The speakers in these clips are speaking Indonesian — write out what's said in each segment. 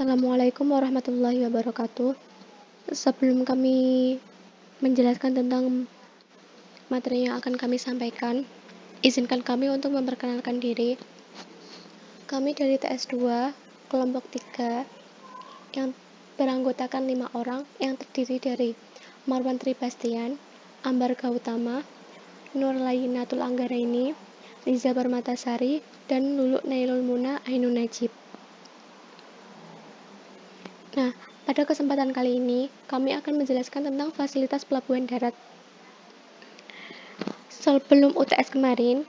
Assalamualaikum warahmatullahi wabarakatuh. Sebelum kami menjelaskan tentang materi yang akan kami sampaikan, izinkan kami untuk memperkenalkan diri. Kami dari TS2, kelompok 3, yang beranggotakan 5 orang, yang terdiri dari Marwan Tribastian, Ambar Gautama, Nurlayinatul Anggaraini, Riza Permatasari, dan Lulu Nailul Muna Ainun Najib. Nah, pada kesempatan kali ini, kami akan menjelaskan tentang fasilitas pelabuhan darat. Sebelum UTS kemarin,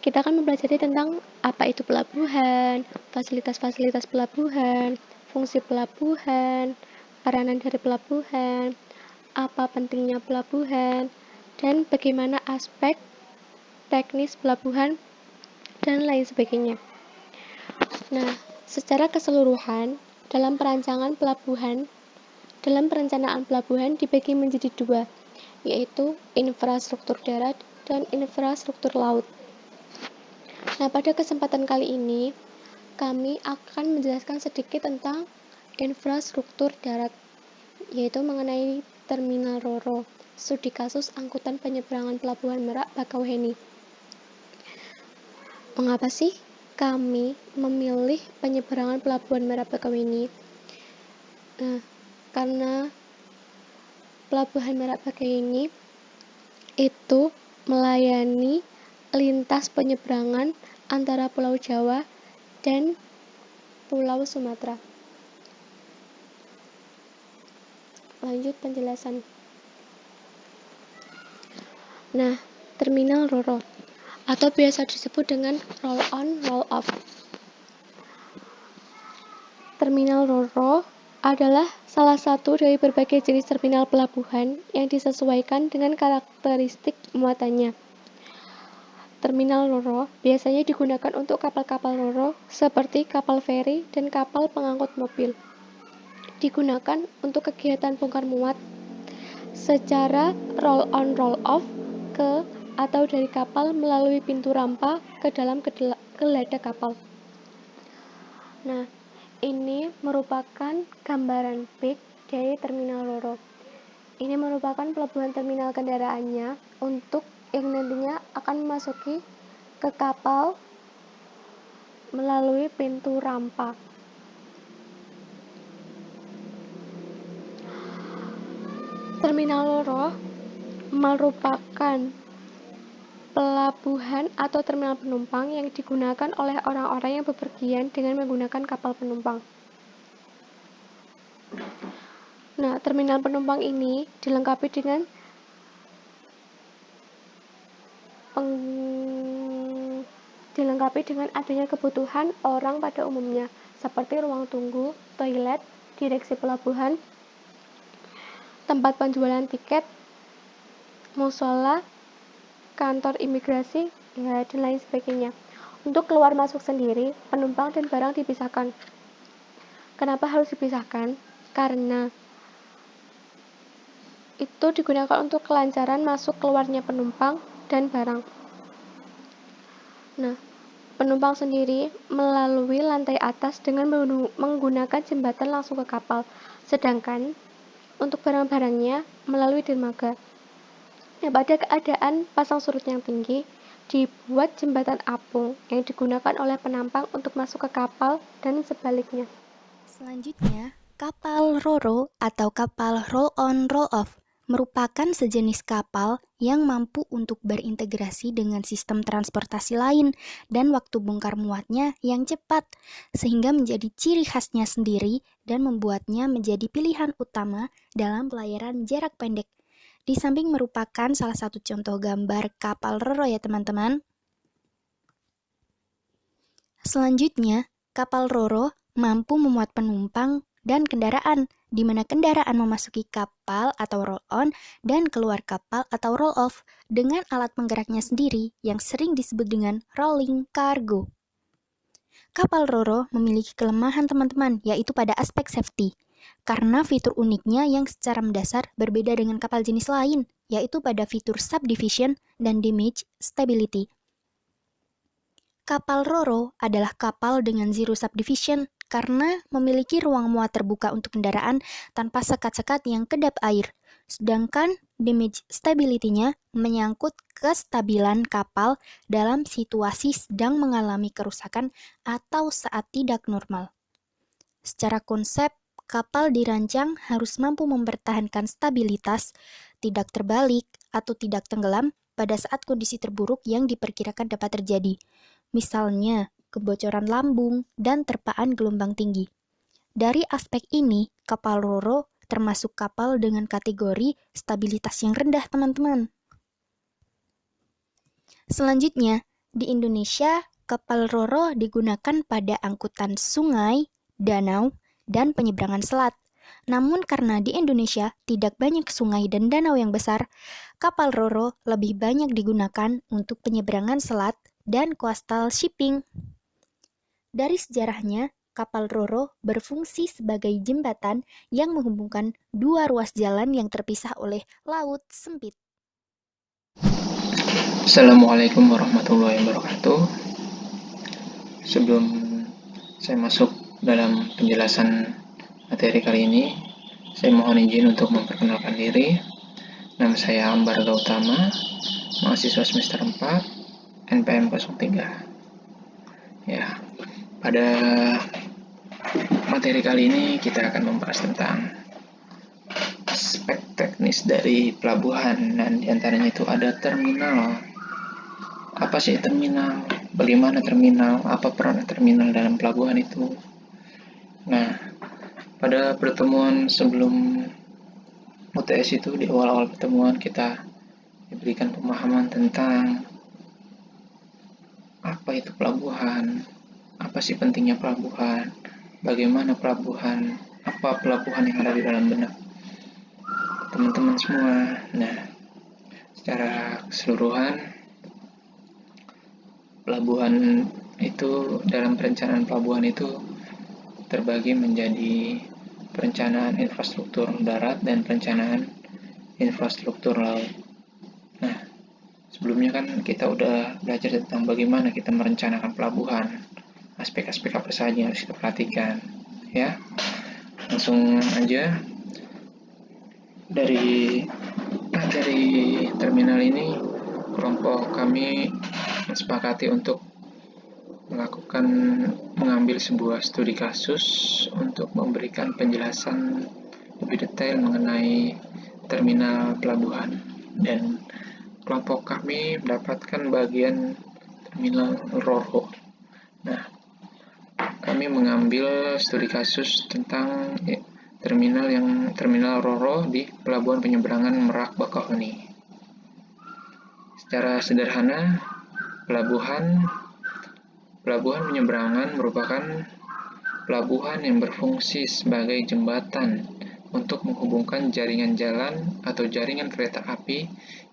kita akan mempelajari tentang apa itu pelabuhan, fasilitas-fasilitas pelabuhan, fungsi pelabuhan, peranan dari pelabuhan, apa pentingnya pelabuhan, dan bagaimana aspek teknis pelabuhan, dan lain sebagainya. Nah, secara keseluruhan, dalam perencanaan pelabuhan dibagi menjadi dua, yaitu infrastruktur darat dan infrastruktur laut. Nah, pada kesempatan kali ini, kami akan menjelaskan sedikit tentang infrastruktur darat, yaitu mengenai Terminal Roro, studi kasus angkutan penyeberangan Pelabuhan Merak Bakauheni. Mengapa sih kami memilih penyeberangan Pelabuhan Merak Bakauheni? Nah, karena Pelabuhan Merak Bakauheni itu melayani lintas penyeberangan antara Pulau Jawa dan Pulau Sumatera. Lanjut penjelasan. Nah, Terminal Roro atau biasa disebut dengan roll on roll off. Terminal Roro adalah salah satu dari berbagai jenis terminal pelabuhan yang disesuaikan dengan karakteristik muatannya. Terminal Roro biasanya digunakan untuk kapal-kapal Roro seperti kapal feri dan kapal pengangkut mobil. Digunakan untuk kegiatan bongkar muat secara roll on roll off ke atau dari kapal melalui pintu rampa ke dalam geladak kapal. Nah, ini merupakan gambaran big dari Terminal Roro. Ini merupakan pelabuhan terminal kendaraannya untuk yang nantinya akan memasuki ke kapal melalui pintu rampa. Terminal Roro merupakan pelabuhan atau terminal penumpang yang digunakan oleh orang-orang yang bepergian dengan menggunakan kapal penumpang. Nah, terminal penumpang ini dilengkapi dengan adanya kebutuhan orang pada umumnya, seperti ruang tunggu, toilet, direksi pelabuhan, tempat penjualan tiket, musola, kantor imigrasi, dan lain sebagainya. Untuk keluar masuk sendiri, penumpang dan barang dipisahkan. Kenapa harus dipisahkan? Karena itu digunakan untuk kelancaran masuk keluarnya penumpang dan barang. Nah, penumpang sendiri melalui lantai atas dengan menggunakan jembatan langsung ke kapal, sedangkan untuk barang-barangnya melalui dermaga. Nah, pada keadaan pasang surut yang tinggi, dibuat jembatan apung yang digunakan oleh penumpang untuk masuk ke kapal dan sebaliknya. Selanjutnya, kapal Roro atau kapal roll on roll off merupakan sejenis kapal yang mampu untuk berintegrasi dengan sistem transportasi lain dan waktu bongkar muatnya yang cepat, sehingga menjadi ciri khasnya sendiri dan membuatnya menjadi pilihan utama dalam pelayaran jarak pendek. Di samping merupakan salah satu contoh gambar kapal Roro ya teman-teman. Selanjutnya, kapal Roro mampu memuat penumpang dan kendaraan, di mana kendaraan memasuki kapal atau roll-on dan keluar kapal atau roll-off dengan alat penggeraknya sendiri yang sering disebut dengan rolling cargo. Kapal Roro memiliki kelemahan teman-teman, yaitu pada aspek safety, karena fitur uniknya yang secara mendasar berbeda dengan kapal jenis lain, yaitu pada fitur subdivision dan damage stability. Kapal Roro adalah kapal dengan zero subdivision karena memiliki ruang muat terbuka untuk kendaraan tanpa sekat-sekat yang kedap air. Sedangkan damage stability-nya menyangkut kestabilan kapal dalam situasi sedang mengalami kerusakan atau saat tidak normal. Secara konsep, kapal dirancang harus mampu mempertahankan stabilitas, tidak terbalik atau tidak tenggelam pada saat kondisi terburuk yang diperkirakan dapat terjadi. Misalnya, kebocoran lambung dan terpaan gelombang tinggi. Dari aspek ini, kapal ro-ro termasuk kapal dengan kategori stabilitas yang rendah, teman-teman. Selanjutnya, di Indonesia, kapal ro-ro digunakan pada angkutan sungai, danau, dan penyeberangan selat. Namun karena di Indonesia tidak banyak sungai dan danau yang besar, kapal ro-ro lebih banyak digunakan untuk penyeberangan selat dan coastal shipping. Dari sejarahnya, kapal ro-ro berfungsi sebagai jembatan yang menghubungkan dua ruas jalan yang terpisah oleh laut sempit. Assalamualaikum warahmatullahi wabarakatuh. Sebelum saya masuk dalam penjelasan materi kali ini, saya mohon izin untuk memperkenalkan diri. Nama saya Ambar Gautama, mahasiswa semester 4, NPM 03. Ya, pada materi kali ini kita akan membahas tentang aspek teknis dari pelabuhan, dan diantaranya itu ada terminal. Apa sih terminal? Bagaimana terminal? Apa peran terminal dalam pelabuhan itu? Nah, pada pertemuan sebelum UTS itu, di awal-awal pertemuan kita diberikan pemahaman tentang apa itu pelabuhan, apa sih pentingnya pelabuhan, bagaimana pelabuhan, apa pelabuhan yang ada di dalam benak teman-teman semua. Nah, secara keseluruhan, pelabuhan itu, dalam perencanaan pelabuhan itu terbagi menjadi perencanaan infrastruktur darat dan perencanaan infrastruktur laut. Nah, sebelumnya kan kita udah belajar tentang bagaimana kita merencanakan pelabuhan, aspek-aspek apa saja yang harus kita perhatikan. Ya, langsung aja dari terminal ini, kelompok kami sepakati untuk mengambil sebuah studi kasus untuk memberikan penjelasan lebih detail mengenai terminal pelabuhan, dan kelompok kami mendapatkan bagian terminal ro-ro. Nah, kami mengambil studi kasus tentang terminal ro-ro di Pelabuhan Penyeberangan Merak Bakauheni. Secara sederhana, pelabuhan penyeberangan merupakan pelabuhan yang berfungsi sebagai jembatan untuk menghubungkan jaringan jalan atau jaringan kereta api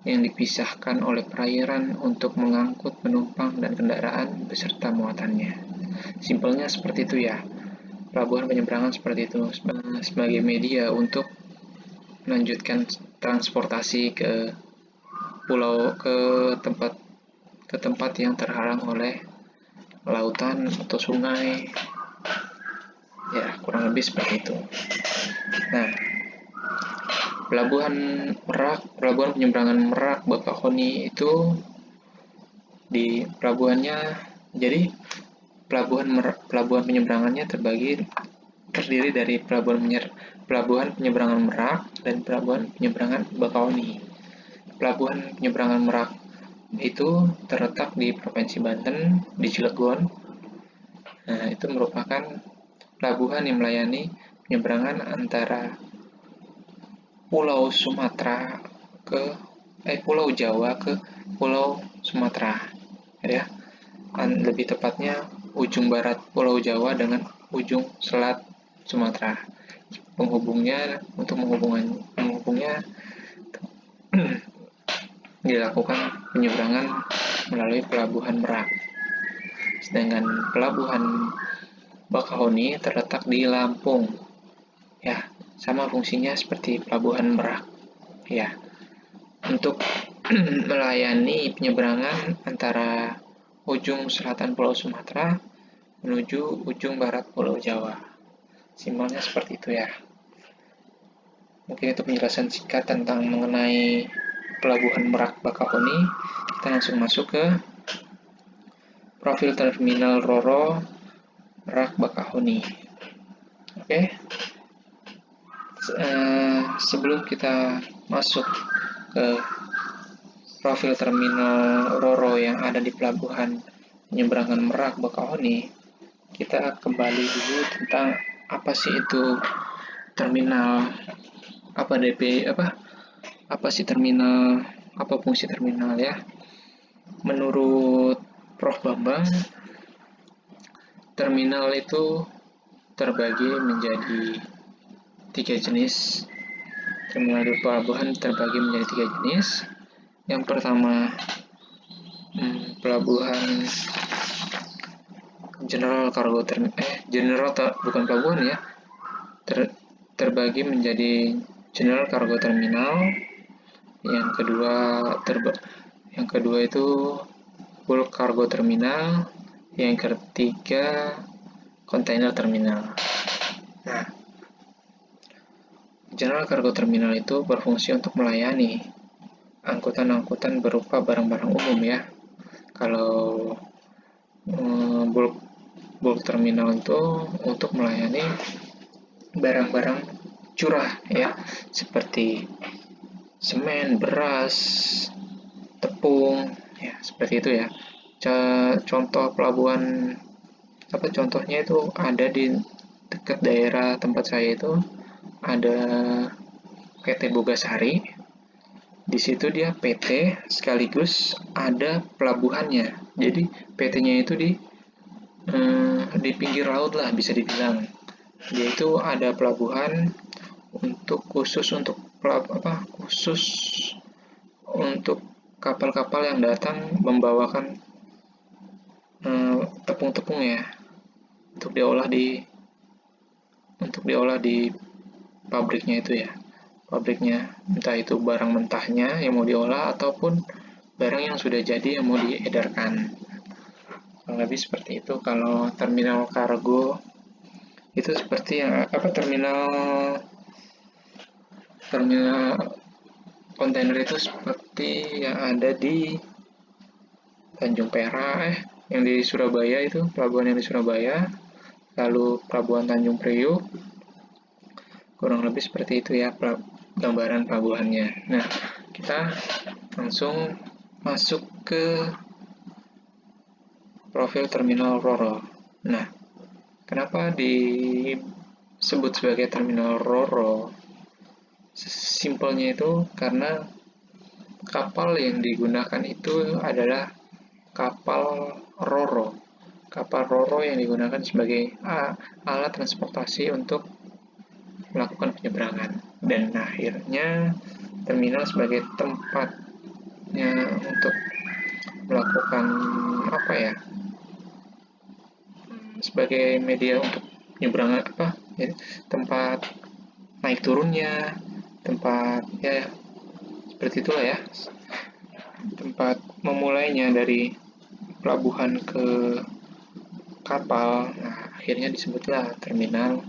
yang dipisahkan oleh perairan untuk mengangkut penumpang dan kendaraan beserta muatannya. Simpelnya seperti itu ya. Pelabuhan penyeberangan seperti itu, sebagai media untuk melanjutkan transportasi ke tempat yang terhalang oleh lautan atau sungai. Ya, kurang lebih seperti itu. Nah, pelabuhan penyeberangan Merak Bakauheni itu, di pelabuhannya, jadi pelabuhan penyeberangannya terdiri dari pelabuhan penyeberangan Merak dan pelabuhan penyeberangan Bakauheni. Pelabuhan penyeberangan Merak itu terletak di Provinsi Banten, di Cilegon. Nah, itu merupakan pelabuhan yang melayani penyeberangan antara Pulau Jawa ke Pulau Sumatera, ya. Lebih tepatnya ujung barat Pulau Jawa dengan ujung selat Sumatera. Menghubungnya dilakukan penyeberangan melalui pelabuhan Merak. Sedangkan pelabuhan Bakauheni terletak di Lampung. Ya, sama fungsinya seperti pelabuhan Merak. Ya, untuk melayani penyeberangan antara ujung selatan Pulau Sumatera menuju ujung barat Pulau Jawa. Simpelnya seperti itu ya. Mungkin itu penjelasan singkat tentang mengenai Pelabuhan Merak Bakahuni. Kita langsung masuk ke profil Terminal Roro Merak Bakahuni. Oke. Sebelum kita masuk ke profil Terminal Roro yang ada di Pelabuhan Penyeberangan Merak Bakahuni, kita kembali dulu tentang apa sih itu terminal, apa sih terminal, apa fungsi terminal ya. Menurut Prof. Bambang, terminal itu terbagi menjadi 3 jenis. Terminal di pelabuhan terbagi menjadi 3 jenis. Yang pertama, pelabuhan general cargo bukan pelabuhan ya. Terbagi menjadi general cargo terminal. Yang kedua itu bulk cargo terminal. Yang ketiga, container terminal. Nah, general cargo terminal itu berfungsi untuk melayani angkutan-angkutan berupa barang-barang umum ya. Kalau bulk terminal itu untuk melayani barang-barang curah ya, seperti semen, beras, tepung ya, seperti itu ya. Contoh pelabuhan contohnya itu ada di dekat daerah tempat saya itu ada PT Bogasari. Di situ dia PT sekaligus ada pelabuhannya. Jadi PT-nya itu di pinggir laut lah bisa dibilang. Dia itu ada pelabuhan khusus untuk kapal-kapal yang datang membawakan tepung-tepung ya untuk diolah di pabriknya itu ya. Pabriknya, entah itu barang mentahnya yang mau diolah ataupun barang yang sudah jadi yang mau diedarkan. Lebih seperti itu. Kalau terminal kargo itu seperti yang terminal kontainer itu seperti yang ada di Tanjung Perak yang di Surabaya itu, pelabuhan yang di Surabaya, lalu pelabuhan Tanjung Priuk, kurang lebih seperti itu ya gambaran pelabuhannya. Nah, kita langsung masuk ke profil terminal Roro. Nah, kenapa disebut sebagai terminal Roro? Simpelnya itu karena kapal yang digunakan itu adalah kapal Roro. Kapal Roro yang digunakan sebagai alat transportasi untuk melakukan penyeberangan, dan akhirnya terminal sebagai tempatnya untuk melakukan sebagai media untuk penyeberangan tempat naik turunnya, tempat ya seperti itulah ya, tempat memulainya dari pelabuhan ke kapal. Nah, akhirnya disebutlah terminal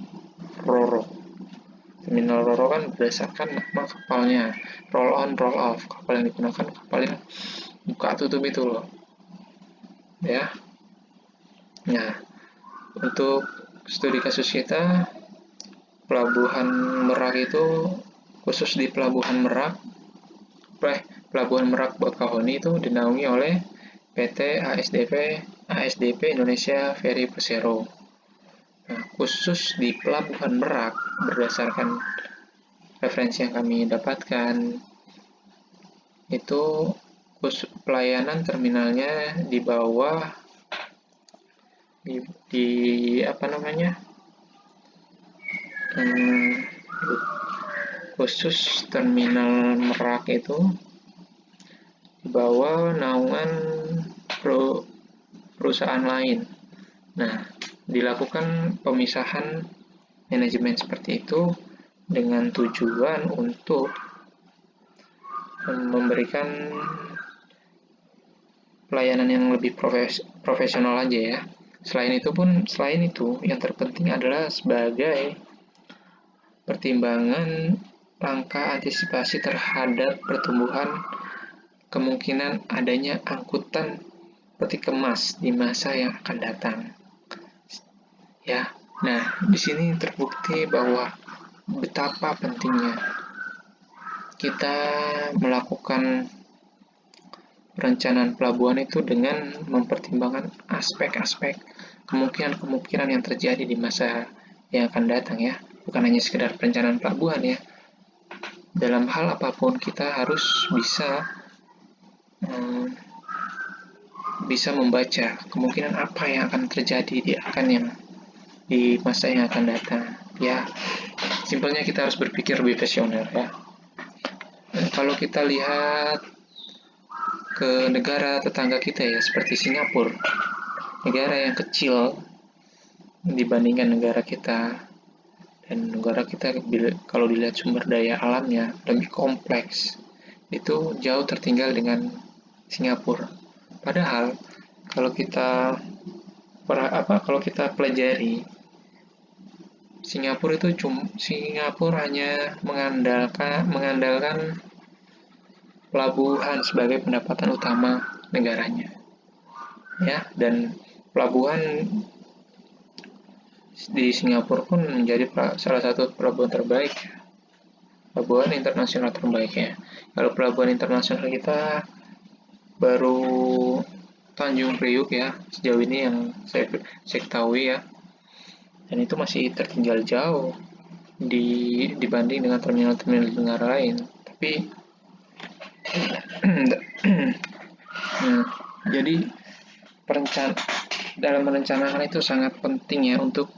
Roro. Terminal Roro kan berdasarkan nama kapalnya, roll on, roll off. Kapal yang digunakan kapal yang buka tutup itu loh. Ya. Nah, untuk studi kasus kita, Pelabuhan Merak itu khusus di Pelabuhan Merak Bakahuni itu dinaungi oleh PT ASDP Indonesia Ferry Persero. Nah, khusus di Pelabuhan Merak, berdasarkan referensi yang kami dapatkan, itu pelayanan terminalnya di bawah khusus terminal Merak itu di bawah naungan perusahaan lain. Nah, dilakukan pemisahan manajemen seperti itu dengan tujuan untuk memberikan pelayanan yang lebih profesional aja ya. Selain itu, yang terpenting adalah sebagai pertimbangan langkah antisipasi terhadap pertumbuhan kemungkinan adanya angkutan peti kemas di masa yang akan datang. Ya, nah di sini terbukti bahwa betapa pentingnya kita melakukan perencanaan pelabuhan itu dengan mempertimbangkan aspek-aspek kemungkinan-kemungkinan yang terjadi di masa yang akan datang ya. Bukan hanya sekedar perencanaan pelabuhan ya. Dalam hal apapun kita harus bisa membaca kemungkinan apa yang akan terjadi di masa yang akan datang. Ya, simpelnya kita harus berpikir lebih visioner ya. Dan kalau kita lihat ke negara tetangga kita ya, seperti Singapura, negara yang kecil dibandingkan negara kita, dan negara kita kalau dilihat sumber daya alamnya lebih kompleks, itu jauh tertinggal dengan Singapura. Padahal kalau kita pelajari, Singapura hanya mengandalkan pelabuhan sebagai pendapatan utama negaranya. Ya, dan pelabuhan di Singapura pun menjadi salah satu pelabuhan terbaik, pelabuhan internasional terbaik ya. Kalau pelabuhan internasional kita baru Tanjung Priuk ya, sejauh ini yang saya ketahui ya, dan itu masih tertinggal jauh dibanding dengan terminal-terminal di negara lain. Tapi nah, jadi dalam merencanakan itu sangat penting ya untuk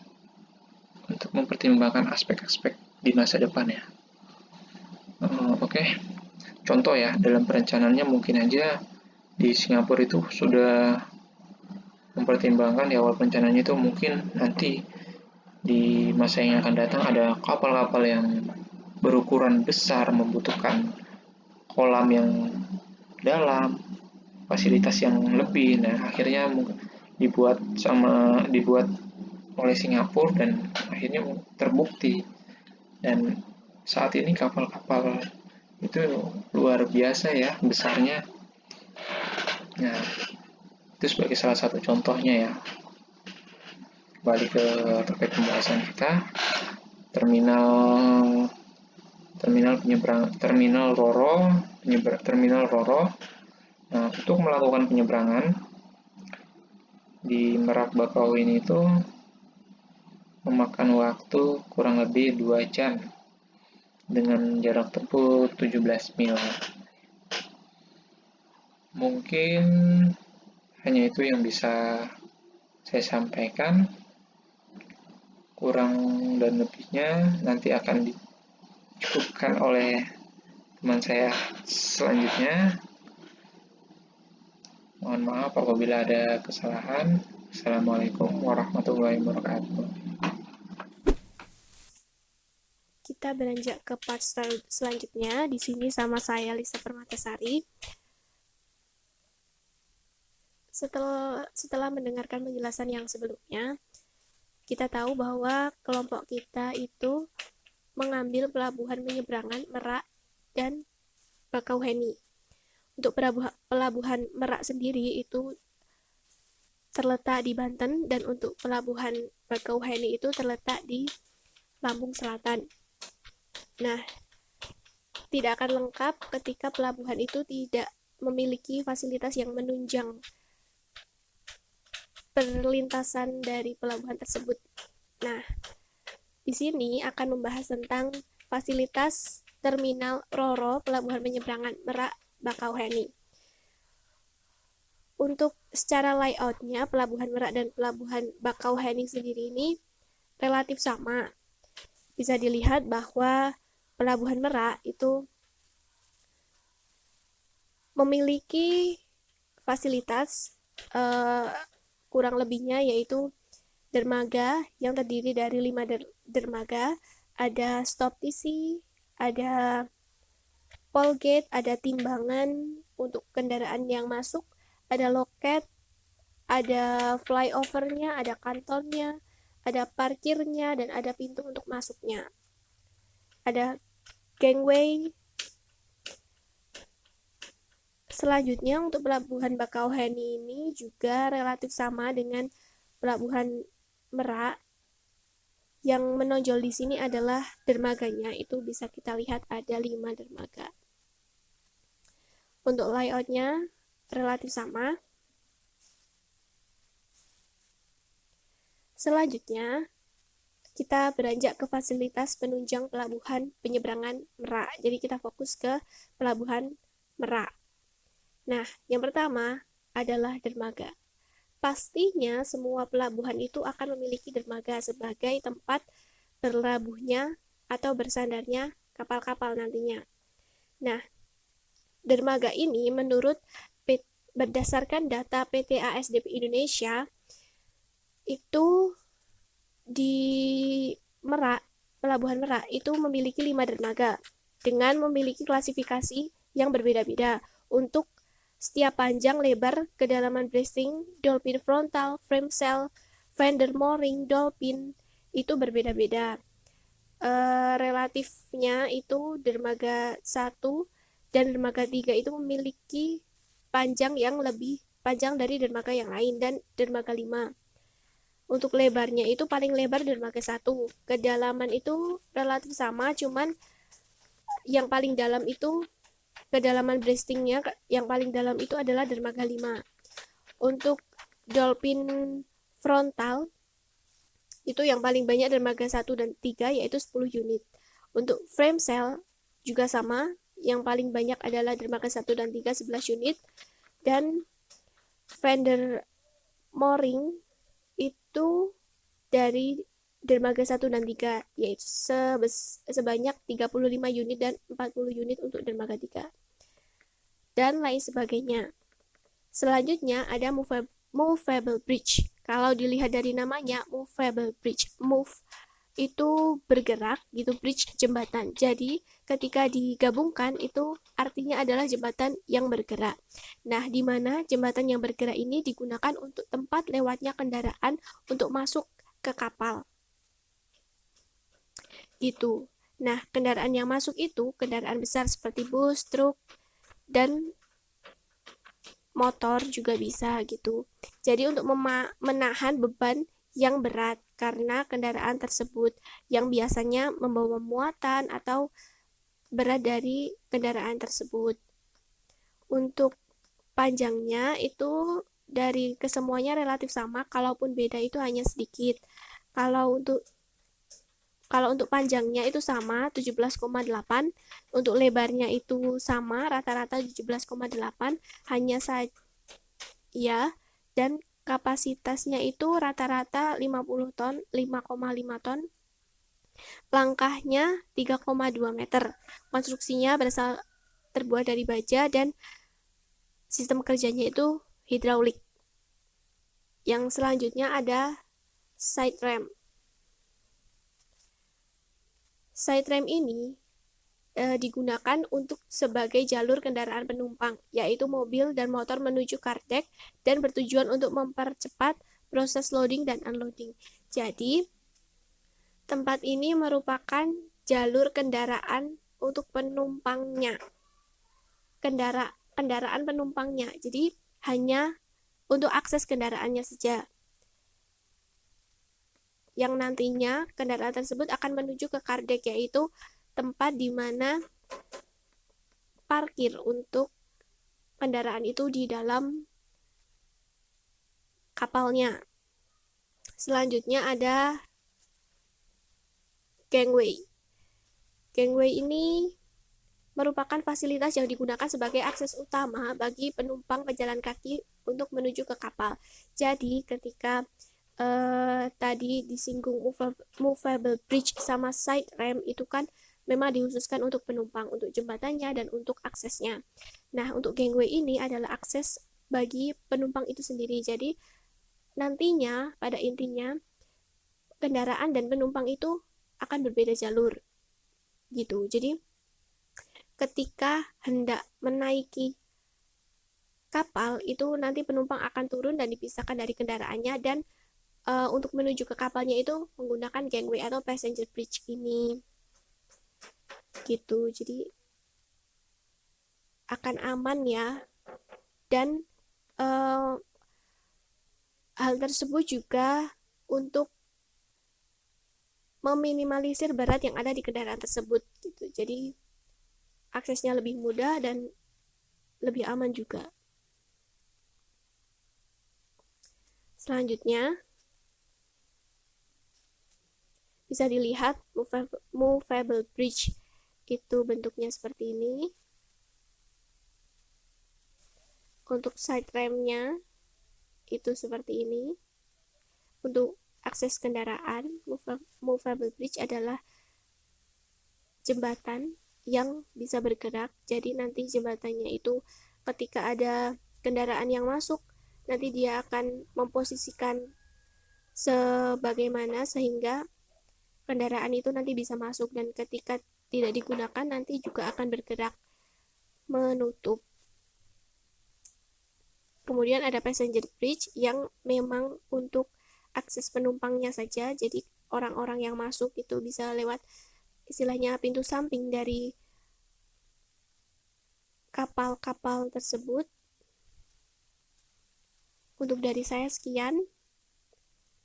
mempertimbangkan aspek-aspek di masa depan ya. Oke. Contoh ya, dalam perencanaannya mungkin aja di Singapura itu sudah mempertimbangkan di awal perencanaannya itu mungkin nanti di masa yang akan datang ada kapal-kapal yang berukuran besar, membutuhkan kolam yang dalam, fasilitas yang lebih. Nah, akhirnya dibuat oleh Singapura dan akhirnya terbukti. Dan saat ini kapal-kapal itu luar biasa ya besarnya. Nah, itu sebagai salah satu contohnya ya. Kembali ke topik pembahasan kita, terminal Roro. Nah, untuk melakukan penyeberangan di Merak Bakauheni itu memakan waktu kurang lebih 2 jam dengan jarak tempuh 17 mil. Mungkin hanya itu yang bisa saya sampaikan. Kurang dan lebihnya nanti akan dicukupkan oleh teman saya selanjutnya. Mohon maaf apabila ada kesalahan. Assalamualaikum warahmatullahi wabarakatuh. Kita beranjak ke part selanjutnya. Di sini sama saya Lisa Permatasari. Setelah mendengarkan penjelasan yang sebelumnya, kita tahu bahwa kelompok kita itu mengambil pelabuhan penyeberangan Merak dan Bakauheni. Untuk pelabuhan Merak sendiri itu terletak di Banten, dan untuk pelabuhan Bakauheni itu terletak di Lampung Selatan. Nah, tidak akan lengkap ketika pelabuhan itu tidak memiliki fasilitas yang menunjang perlintasan dari pelabuhan tersebut. Nah, di sini akan membahas tentang fasilitas terminal Roro pelabuhan penyeberangan Merak Bakauheni. Untuk secara layoutnya, pelabuhan Merak dan pelabuhan Bakauheni sendiri ini relatif sama. Bisa dilihat bahwa pelabuhan Merak itu memiliki fasilitas kurang lebihnya, yaitu dermaga yang terdiri dari 5 dermaga, ada stop TC, ada toll gate, ada timbangan untuk kendaraan yang masuk, ada loket, ada flyovernya, ada kantornya, ada parkirnya, dan ada pintu untuk masuknya. Ada gangway. Selanjutnya untuk pelabuhan Bakauheni ini juga relatif sama dengan pelabuhan Merak. Yang menonjol di sini adalah dermaganya, itu bisa kita lihat ada 5 dermaga. Untuk layoutnya relatif sama. Selanjutnya, kita beranjak ke fasilitas penunjang pelabuhan penyeberangan Merak. Jadi kita fokus ke pelabuhan Merak. Nah, yang pertama adalah dermaga. Pastinya semua pelabuhan itu akan memiliki dermaga sebagai tempat berlabuhnya atau bersandarnya kapal-kapal nantinya. Nah, dermaga ini berdasarkan data PT ASDP Indonesia, itu di Merak, pelabuhan Merak itu memiliki 5 dermaga dengan memiliki klasifikasi yang berbeda-beda untuk setiap panjang, lebar, kedalaman bracing, dolphin frontal, frame sail, fender mooring, dolphin itu berbeda-beda. Relatifnya itu dermaga 1 dan dermaga 3 itu memiliki panjang yang lebih panjang dari dermaga yang lain, dan dermaga 5 untuk lebarnya itu paling lebar dermaga 1. Kedalaman itu relatif sama, cuman yang paling dalam itu kedalaman breastingnya yang paling dalam itu adalah dermaga 5. Untuk dolphin frontal itu yang paling banyak dermaga 1 dan 3 yaitu 10 unit. Untuk frame sail juga sama, yang paling banyak adalah dermaga 1 dan 3 11 unit, dan fender mooring itu dari dermaga 1 dan 3 yaitu sebanyak 35 unit dan 40 unit untuk dermaga 3 dan lain sebagainya. Selanjutnya ada movable bridge. Kalau dilihat dari namanya, movable bridge, move itu bergerak gitu, bridge jembatan. Jadi ketika digabungkan itu artinya adalah jembatan yang bergerak. Nah, di mana jembatan yang bergerak ini digunakan untuk tempat lewatnya kendaraan untuk masuk ke kapal. Gitu. Nah, kendaraan yang masuk itu kendaraan besar seperti bus, truk, dan motor juga bisa gitu. Jadi untuk menahan beban yang berat karena kendaraan tersebut yang biasanya membawa muatan atau berat dari kendaraan tersebut. Untuk panjangnya itu dari kesemuanya relatif sama, kalaupun beda itu hanya sedikit. Kalau untuk panjangnya itu sama 17,8, untuk lebarnya itu sama rata-rata 17,8, hanya saja dan kapasitasnya itu rata-rata 50 ton, 5,5 ton. Langkahnya 3,2 meter. Konstruksinya terbuat dari baja dan sistem kerjanya itu hidraulik. Yang selanjutnya ada side ramp. Side ramp ini digunakan untuk sebagai jalur kendaraan penumpang, yaitu mobil dan motor menuju car deck dan bertujuan untuk mempercepat proses loading dan unloading. Jadi, tempat ini merupakan jalur kendaraan untuk penumpangnya. Kendaraan penumpangnya. Jadi, hanya untuk akses kendaraannya saja. Yang nantinya kendaraan tersebut akan menuju ke car deck, yaitu tempat di mana parkir untuk kendaraan itu di dalam kapalnya. Selanjutnya ada gangway. Gangway ini merupakan fasilitas yang digunakan sebagai akses utama bagi penumpang pejalan kaki untuk menuju ke kapal. Jadi ketika tadi disinggung movable bridge sama side ramp itu kan memang dikhususkan untuk penumpang, untuk jembatannya dan untuk aksesnya. Nah, untuk gangway ini adalah akses bagi penumpang itu sendiri. Jadi nantinya pada intinya kendaraan dan penumpang itu akan berbeda jalur gitu. Jadi ketika hendak menaiki kapal itu nanti penumpang akan turun dan dipisahkan dari kendaraannya, dan untuk menuju ke kapalnya itu menggunakan gangway atau passenger bridge ini gitu. Jadi akan aman ya, dan hal tersebut juga untuk meminimalisir berat yang ada di kendaraan tersebut gitu. Jadi aksesnya lebih mudah dan lebih aman juga. Selanjutnya bisa dilihat movable bridge, itu bentuknya seperti ini. Untuk side rampnya itu seperti ini. Untuk akses kendaraan, movable bridge adalah jembatan yang bisa bergerak. Jadi nanti jembatannya itu ketika ada kendaraan yang masuk, nanti dia akan memposisikan sebagaimana sehingga kendaraan itu nanti bisa masuk, dan ketika tidak digunakan nanti juga akan bergerak menutup. Kemudian ada passenger bridge yang memang untuk akses penumpangnya saja, jadi orang-orang yang masuk itu bisa lewat istilahnya pintu samping dari kapal-kapal tersebut. Untuk dari saya sekian,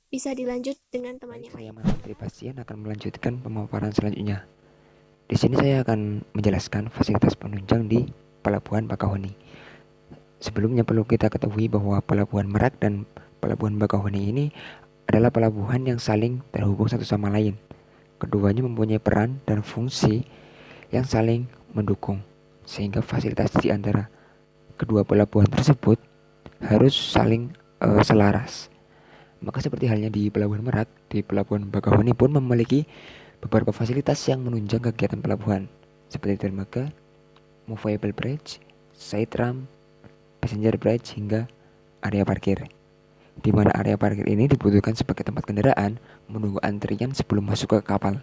bisa dilanjut dengan temannya. Saya Menteri Bastian akan melanjutkan pemaparan selanjutnya. Di sini saya akan menjelaskan fasilitas penunjang di Pelabuhan Bakauheni. Sebelumnya perlu kita ketahui bahwa Pelabuhan Merak dan Pelabuhan Bakauheni ini adalah pelabuhan yang saling terhubung satu sama lain. Keduanya mempunyai peran dan fungsi yang saling mendukung, sehingga fasilitas di antara kedua pelabuhan tersebut harus saling selaras. Maka seperti halnya di Pelabuhan Merak, di Pelabuhan Bakauheni pun memiliki beberapa fasilitas yang menunjang kegiatan pelabuhan, seperti dermaga, movable bridge, side ramp, passenger bridge, hingga area parkir. Di mana area parkir ini dibutuhkan sebagai tempat kendaraan menunggu antrian sebelum masuk ke kapal.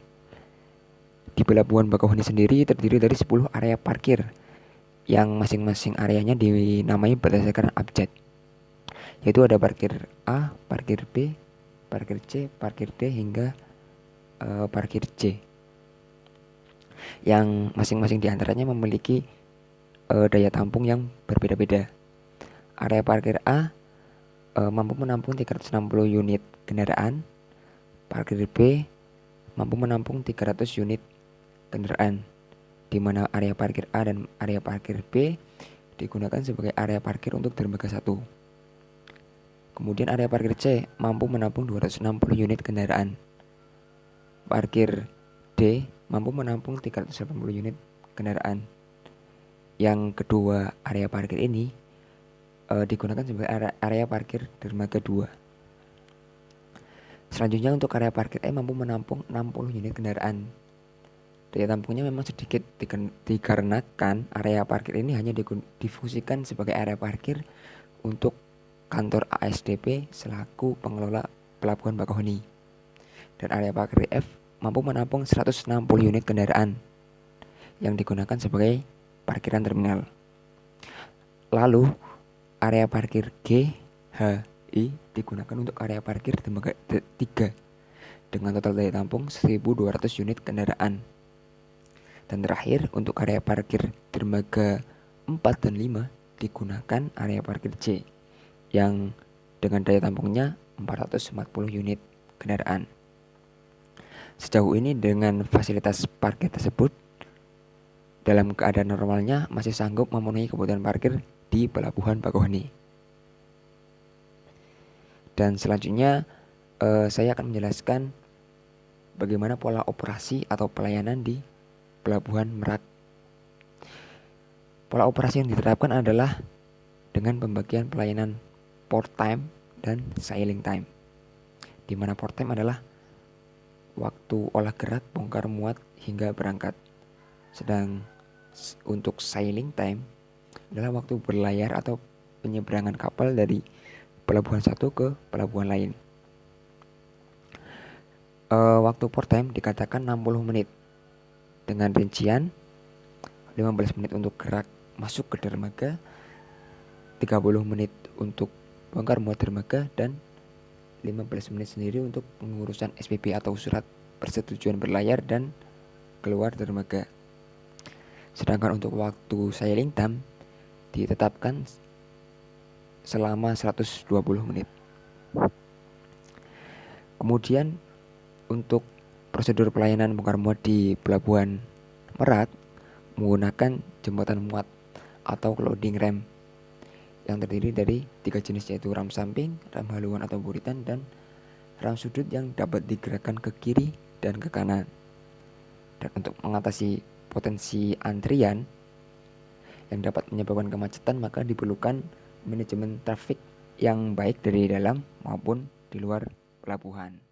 Di Pelabuhan Bakauheni sendiri terdiri dari 10 area parkir yang masing-masing areanya dinamai berdasarkan abjad, yaitu ada parkir A, parkir B, parkir C, parkir D, hingga parkir C, yang masing-masing diantaranya memiliki daya tampung yang berbeda-beda. Area parkir A mampu menampung 360 unit kendaraan, parkir B mampu menampung 300 unit kendaraan, di mana area parkir A dan area parkir B digunakan sebagai area parkir untuk dermaga 1. Kemudian area parkir C mampu menampung 260 unit kendaraan. Parkir D mampu menampung 380 unit kendaraan. Yang kedua area parkir ini digunakan sebagai area parkir dermaga 2. Selanjutnya untuk area parkir E mampu menampung 60 unit kendaraan. Daya tampungnya memang sedikit dikarenakan area parkir ini hanya difungsikan sebagai area parkir untuk kantor ASDP selaku pengelola Pelabuhan Bakauheni. Dan area parkir F mampu menampung 160 unit kendaraan yang digunakan sebagai parkiran terminal. Lalu area parkir G, H, I digunakan untuk area parkir dermaga 3 dengan total daya tampung 1.200 unit kendaraan. Dan terakhir untuk area parkir dermaga 4 dan 5 digunakan area parkir C yang dengan daya tampungnya 440 unit kendaraan. Sejauh ini dengan fasilitas parkir tersebut, dalam keadaan normalnya masih sanggup memenuhi kebutuhan parkir di Pelabuhan Bakauheni. Dan selanjutnya saya akan menjelaskan bagaimana pola operasi atau pelayanan di Pelabuhan Merak. Pola operasi yang diterapkan adalah dengan pembagian pelayanan port time dan sailing time, di mana port time adalah waktu olah gerak, bongkar muat hingga berangkat. Sedang untuk sailing time adalah waktu berlayar atau penyeberangan kapal dari pelabuhan satu ke pelabuhan lain. Waktu port time dikatakan 60 menit dengan rincian 15 menit untuk gerak masuk ke dermaga, 30 menit untuk bongkar muat dermaga dan 15 menit sendiri untuk pengurusan SPP atau surat persetujuan berlayar dan keluar dermaga. Sedangkan untuk waktu sailing time ditetapkan selama 120 menit. Kemudian untuk prosedur pelayanan bongkar muat di Pelabuhan Merak menggunakan jembatan muat atau loading ram yang terdiri dari 3 jenis, yaitu ram samping, ram haluan atau buritan, dan ram sudut yang dapat digerakkan ke kiri dan ke kanan. Dan untuk mengatasi potensi antrian yang dapat menyebabkan kemacetan, maka diperlukan manajemen trafik yang baik dari dalam maupun di luar pelabuhan.